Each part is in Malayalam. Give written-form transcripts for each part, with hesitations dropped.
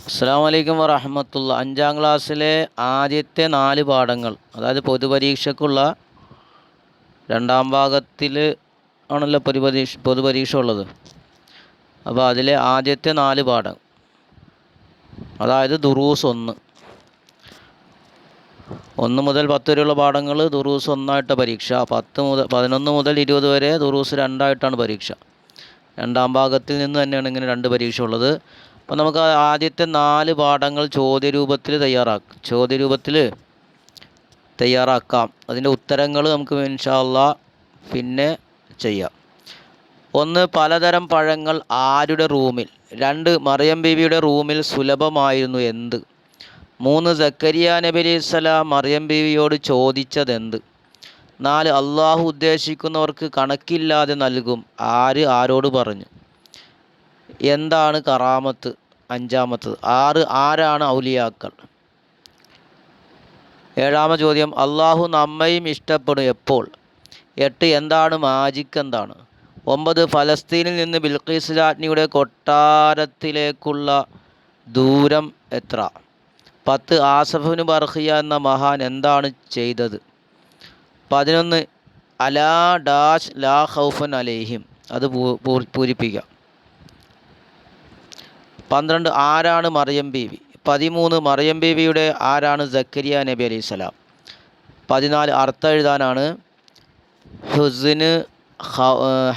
അസ്സലാമു അലൈക്കും വറഹ്മത്തുള്ള. 5ാം ക്ലാസ്സിലെ ആദ്യത്തെ 4 പാഠങ്ങൾ, അതായത് പൊതുപരീക്ഷയ്ക്കുള്ള രണ്ടാം ഭാഗത്തിൽ ആണല്ലോ പൊതുപരീക്ഷ ഉള്ളത്. അപ്പോൾ അതിലെ ആദ്യത്തെ 4 പാഠം, അതായത് ദുറൂസ് 1 മുതൽ 10 വരെയുള്ള പാഠങ്ങൾ ദുറൂസ് 1 പരീക്ഷ. 11 മുതൽ 20 വരെ ദുറൂസ് 2 പരീക്ഷ. രണ്ടാം ഭാഗത്തിൽ നിന്ന് തന്നെയാണ് ഇങ്ങനെ 2 പരീക്ഷ ഉള്ളത്. അപ്പോൾ നമുക്ക് ആദ്യത്തെ 4 പാഠങ്ങൾ ചോദ്യരൂപത്തിൽ തയ്യാറാക്കാം. അതിൻ്റെ ഉത്തരങ്ങൾ നമുക്ക് ഇൻഷാ അല്ലാഹ് പിന്നെ ചെയ്യാം. 1. പലതരം പഴങ്ങൾ ആരുടെ റൂമിൽ? 2. മറിയം ബീവിയുടെ റൂമിൽ സുലഭമായിരുന്നു എന്ത്? 3. സക്കരിയ നബി അലൈഹിസ്സലാം മറിയം ബീവിയോട് ചോദിച്ചതെന്ത്? 4. അള്ളാഹു ഉദ്ദേശിക്കുന്നവർക്ക് കണക്കില്ലാതെ നൽകും. ആരോട് പറഞ്ഞു? എന്താണ് കറാമത്ത്? 5. 6. ആരാണ് ഔലിയാക്കൾ? 7 ചോദ്യം, അള്ളാഹു നമ്മയും ഇഷ്ടപ്പെടും എപ്പോൾ? 8. എന്താണ് മാജിക്? 9. ഫലസ്തീനിൽ നിന്ന് ബിൽഖീസ് രാജ്ഞിയുടെ കൊട്ടാരത്തിലേക്കുള്ള ദൂരം എത്ര? 10. ആസഫിന് ബർഖിയ എന്ന മഹാൻ എന്താണ് ചെയ്തത്? 11. അലാ ഡാഷ് ലാ ഖൗഫൻ അലൈഹിം, അത് പൂരിപ്പിക്കാം. 12. ആരാണ് മറിയം ബീവി? 13. മറിയം ബീവിയുടെ ആരാണ് സക്കരിയ നബി അലൈഹിസ്സലാം? 14. അർത്ഥം എഴുതാനാണ്. ഹുസ്ന്,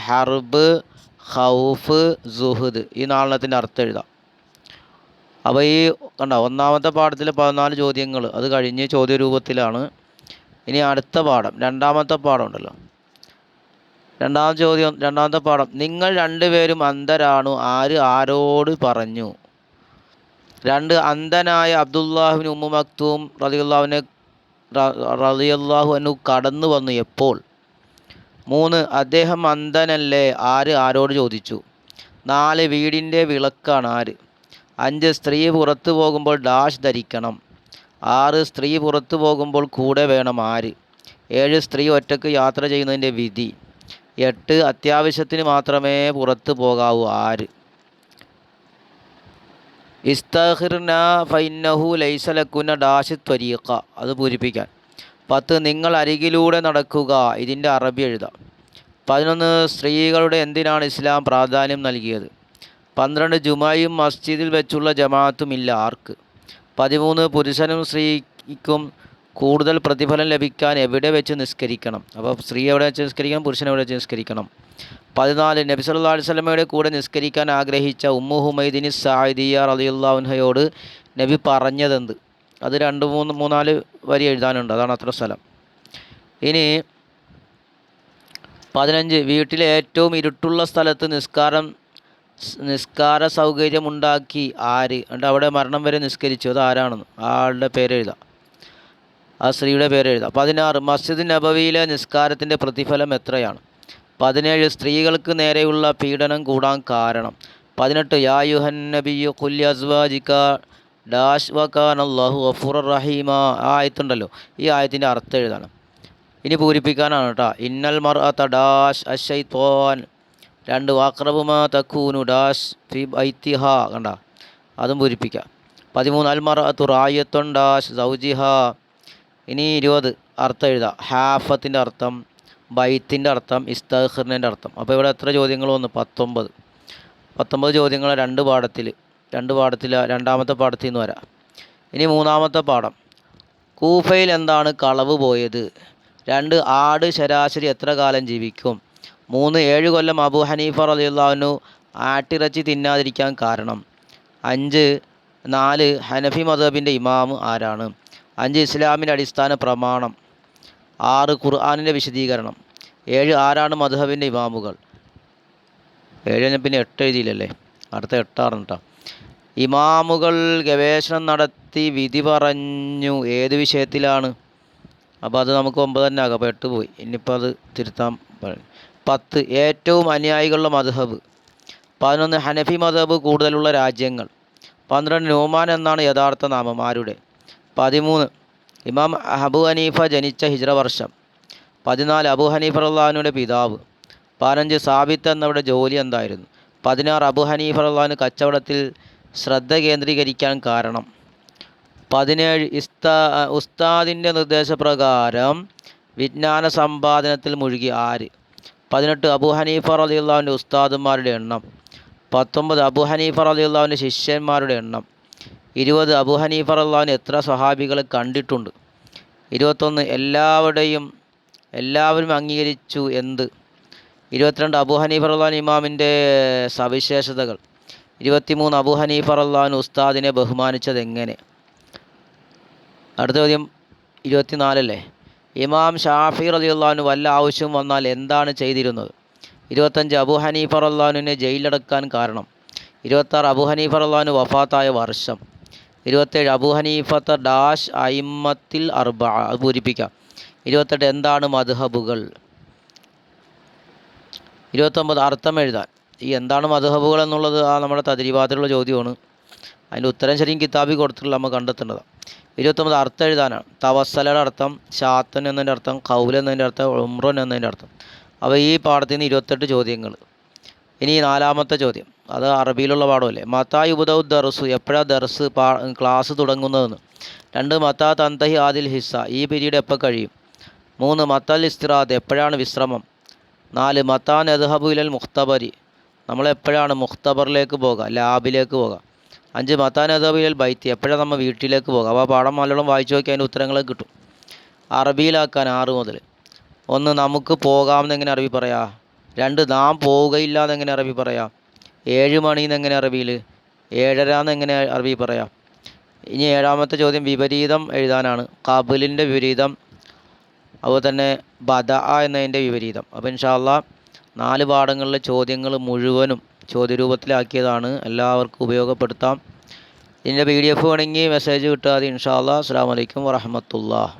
ഹർബ്, ഖൗഫ്, സുഹദ്, ഈ 4 അർത്ഥം എഴുതാം. അപ്പോൾ ഈ ഒന്നാമത്തെ പാഠത്തിലെ 14 ചോദ്യങ്ങൾ അത് കഴിഞ്ഞ് ചോദ്യരൂപത്തിലാണ്. ഇനി അടുത്ത പാഠം, രണ്ടാമത്തെ പാഠം ഉണ്ടല്ലോ. രണ്ടാമത്തെ പാഠം, നിങ്ങൾ 2 പേരും അന്ധരാണു, ആരോട് പറഞ്ഞു? 2. അന്ധനായ അബ്ദുല്ലാഹിബ്നു ഉമ്മു മക്തൂം റളിയല്ലാഹു അൻഹു കടന്നു വന്നു എപ്പോൾ? 3. അദ്ദേഹം അന്ധനല്ലേ, ആരോട് ചോദിച്ചു? 4. വീടിൻ്റെ വിളക്കാണ് ആര്? 5. സ്ത്രീ പുറത്തു പോകുമ്പോൾ ഡാഷ് ധരിക്കണം. 6. സ്ത്രീ പുറത്തു പോകുമ്പോൾ കൂടെ വേണം ആര്? 7. സ്ത്രീ ഒറ്റയ്ക്ക് യാത്ര ചെയ്യുന്നതിൻ്റെ വിധി. 8. അത്യാവശ്യത്തിന് മാത്രമേ പുറത്തു പോകാവൂ, ആര്? ഇസ്തഖിർന ഫൈന്നഹു ലൈസ ലകുന്ന ഡാഷ് ത്വരീഖ, അത് പൂരിപ്പിക്കാൻ. 10. നിങ്ങൾ അരികിലൂടെ നടക്കുക, ഇതിൻ്റെ അറബി എഴുതാം. 11. സ്ത്രീകളുടെ എന്തിനാണ് ഇസ്ലാം പ്രാധാന്യം നൽകിയത്? 12. ജുമയും മസ്ജിദിൽ വെച്ചുള്ള ജമാഅത്തും ഇല്ല, ആർക്ക്? 13. പുരുഷനും സ്ത്രീക്കും കൂടുതൽ പ്രതിഫലം ലഭിക്കാൻ എവിടെ വെച്ച് നിസ്കരിക്കണം? അപ്പോൾ സ്ത്രീ എവിടെ വെച്ച് നിസ്കരിക്കണം, പുരുഷൻ എവിടെ വെച്ച് നിസ്കരിക്കണം? 14. നബി സല്ലല്ലാഹു അലൈഹി വസല്ലമയുടെ കൂടെ നിസ്കരിക്കാൻ ആഗ്രഹിച്ച ഉമ്മു ഹുമൈദിനി സായിദിയ റളിയല്ലാഹു അൻഹയോട് നബി പറഞ്ഞതെന്ത്? അത് 2-3-4 വരി എഴുതാനുണ്ട്, അതാണ് അത്ര സ്ഥലം. ഇനി 15. വീട്ടിലെ ഏറ്റവും ഇരുട്ടുള്ള സ്ഥലത്ത് നിസ്കാര സൗകര്യമുണ്ടാക്കി ആര്? എന്നിട്ട് അവിടെ മരണം വരെ നിസ്കരിച്ചു, അത് ആരാണെന്ന് ആളുടെ പേരെഴുതാം, ആ സ്ത്രീയുടെ പേരെഴുതാം. 16. മസ്ജിദ് നബവിയിലെ നിസ്കാരത്തിൻ്റെ പ്രതിഫലം എത്രയാണ്? 17. സ്ത്രീകൾക്ക് നേരെയുള്ള പീഡനം കൂടാൻ കാരണം? 18. യാ യുഹൻ നബിയ്യു ഖുൽ അസ്വാജിക ഡാഷ് വകാനല്ലാഹു ഗഫൂറർ റഹീമ, ആ ആയത്തുണ്ടല്ലോ, ഈ ആയത്തിൻ്റെ അർത്ഥം എഴുതണം. ഇനി പൂരിപ്പിക്കാനാണ് കേട്ടോ. ഇന്നൽ മർഅത ഡാഷ് അശ്ശൈത്വാൻ. 2. വഖറബു മാ തകൂനു ഡാഷ് ഫി ബൈത്തിഹ, കണ്ട, അതും പൂരിപ്പിക്കാം. 13. അൽ മർഅതു റായത്തുൻ ഡാഷ് സൗജിഹ. ഇനി 20 അർത്ഥം എഴുതാം. ഹാഫത്തിൻ്റെ അർത്ഥം, ബൈത്തിൻ്റെ അർത്ഥം, ഇസ്തഖിറിൻ്റെ അർത്ഥം. അപ്പോൾ ഇവിടെ എത്ര ചോദ്യങ്ങൾ വന്നു? 19 ചോദ്യങ്ങൾ രണ്ട് പാഠത്തിൽ രണ്ടാമത്തെ പാഠത്തിൽ നിന്ന് വരാം. ഇനി മൂന്നാമത്തെ പാഠം, കൂഫയിൽ എന്താണ് കളവ് പോയത്? 2. ആട് ശരാശരി എത്ര കാലം ജീവിക്കും? 3. 7 കൊല്ലം അബൂ ഹനീഫ റളിയല്ലാഹു അൻഹു ആട്ടിറച്ചി തിന്നാതിരിക്കാൻ കാരണം? 4. ഹനഫി മദ്ഹബിൻ്റെ ഇമാം ആരാണ്? 5. ഇസ്ലാമിൻ്റെ അടിസ്ഥാന പ്രമാണം. 6. ഖുർആനിൻ്റെ വിശദീകരണം. 7. ആരാണ് മദ്ഹബിൻ്റെ ഇമാമുകൾ? 7 പിന്നെ 8 എഴുതിയില്ലല്ലേ, അടുത്ത 8 കേട്ടോ. ഇമാമുകൾ ഗവേഷണം നടത്തി വിധി പറഞ്ഞു ഏത് വിഷയത്തിലാണ്? അപ്പോൾ അത് നമുക്ക് 9 തന്നെ ആകാം, അപ്പോൾ 8 പോയി, ഇനിയിപ്പോൾ അത് തിരുത്താൻ പറയും. 10. ഏറ്റവും അനുയായികളുടെ മദ്ഹബ്. 11. ഹനഫി മദ്ഹബ് കൂടുതലുള്ള രാജ്യങ്ങൾ. 12. നൂമാൻ എന്നാണ് യഥാർത്ഥ നാമം, ആരുടെ? 13. ഇമാം അബൂ ഹനീഫ ജനിച്ച ഹിജ്റ വർഷം. 14. അബൂ ഹനീഫ റളിയല്ലാഹു അൻഹുവിൻ്റെ പിതാവ്. 15. സാബിത്ത് എന്നവരുടെ ജോലി എന്തായിരുന്നു? 16. അബൂ ഹനീഫ റളിയല്ലാഹു അൻഹു കച്ചവടത്തിൽ ശ്രദ്ധ കേന്ദ്രീകരിക്കാൻ കാരണം? 17 ഉസ്താദിൻ്റെ നിർദ്ദേശപ്രകാരം വിജ്ഞാന സമ്പാദനത്തിൽ മുഴുകി ആര്? 18 അബൂ ഹനീഫ റളിയല്ലാഹുവിൻ്റെ ഉസ്താദുമാരുടെ എണ്ണം. 19 അബൂ ഹനീഫ റളിയല്ലാഹുവിൻ്റെ ശിഷ്യന്മാരുടെ എണ്ണം. 20 അബൂ ഹനീഫ റളിയല്ലാഹുവിന് എത്ര സ്വഹാബികളെ കണ്ടിട്ടുണ്ട്? 21 എല്ലാവരും അംഗീകരിച്ചു എന്ത്? 22 അബൂ ഹനീഫ റളിയല്ലാഹു ഇമാമിൻ്റെ സവിശേഷതകൾ. 23 അബൂ ഹനീഫ റളിയല്ലാഹു ഉസ്താദിനെ ബഹുമാനിച്ചത് എങ്ങനെ? അടുത്ത ചോദ്യം 24 അല്ലേ. ഇമാം ഷാഫി റളിയല്ലാഹു വല്ല ആവശ്യം വന്നാൽ എന്താണ് ചെയ്തിരുന്നത്? 25 അബൂ ഹനീഫ റളിയല്ലാഹുവിനെ ജയിലിലടക്കാൻ കാരണം. 26 അബൂ ഹനീഫ റളിയല്ലാഹു വഫാത്തായ വർഷം. 27 അബൂ ഹനീഫത്ത ഡാഷ് അയിമ്മത്തിൽ അർബഅ, അത് പൂരിപ്പിക്കാം. 28 എന്താണ് മദ്ഹബുകൾ? 29 അർത്ഥം എഴുതാൻ. ഈ എന്താണ് മദ്ഹബുകൾ എന്നുള്ളത് നമ്മുടെ തദ്രീബാത്തിലുള്ള ചോദ്യമാണ്. അതിൻ്റെ ഉത്തരം ശരിക്കും കിതാബിൽ കൊടുത്തിട്ടുള്ള നമ്മൾ കണ്ടെത്തേണ്ടത്. 29 അർത്ഥം എഴുതാനാണ്. തവസ്സലയുടെ അർത്ഥം, ഷാത്തൻ എന്നതിൻ്റെ അർത്ഥം, ഖൗൽ എന്നതിൻ്റെ അർത്ഥം, ഉംറൻ എന്നതിൻ്റെ അർത്ഥം. അപ്പോൾ ഈ പാഠത്തിൽ നിന്ന് 28 ചോദ്യങ്ങൾ. ഇനി 4ാമത്തെ ചോദ്യം, അത് അറബിയിലുള്ള പാഠമല്ലേ. മത്താ യുബ്ദഉ ദർസു, എപ്പോഴാണ് ദർസ് ക്ലാസ് തുടങ്ങുന്നതെന്ന്. 2 മത്താ തന്തഹി ആദിൽ ഹിസ്സ, ഈ പീരീഡ് എപ്പോൾ കഴിയും. 3 മത്തൽ ഇസ്തിറാദ്, എപ്പോഴാണ് വിശ്രമം. 4 മത്താ നദ്ഹബു ഇലൽ മുഖ്തബരി, നമ്മളെപ്പോഴാണ് മുഖ്തബറിലേക്ക് പോകുക, ലാബിലേക്ക് പോകുക. 5 മത്താ നദ്ഹബു ഇലൽ ബൈത്തി, എപ്പോഴാണ് നമ്മൾ വീട്ടിലേക്ക് പോകുക. അപ്പോൾ ആ പാഠം നല്ലോണം വായിച്ചു നോക്കി അതിൻ്റെ ഉത്തരങ്ങൾ കിട്ടും. അറബിയിലാക്കാൻ 6 മുതൽ. 1 നമുക്ക് പോകാമെന്ന് എങ്ങനെ അറബി പറയാം. 2 നാം പോവുകയില്ല എന്നെങ്ങനെ അറബി പറയാം. 7 മണിന്ന് എങ്ങനെ അറബിയിൽ. 7:30 എന്നെങ്ങനെ അറബി പറയാം. ഇനി 7ാമത്തെ ചോദ്യം വിപരീതം എഴുതാനാണ്. ഖബലിൻ്റെ വിപരീതം, അതുപോലെ തന്നെ ബദഅ എന്നതിൻ്റെ വിപരീതം. അപ്പോൾ ഇൻഷാ അല്ലാഹ് 4 പാഠങ്ങളിലെ ചോദ്യങ്ങൾ മുഴുവനും ചോദ്യരൂപത്തിലാക്കിയതാണ്, എല്ലാവർക്കും ഉപയോഗപ്പെടുത്താം. ഇതിൻ്റെ PDF വേണമെങ്കിൽ മെസ്സേജ് കിട്ടാതെ. ഇൻഷാ അല്ലാഹ്. അസ്സലാമു അലൈക്കും വറഹ്മത്തുള്ളാഹി.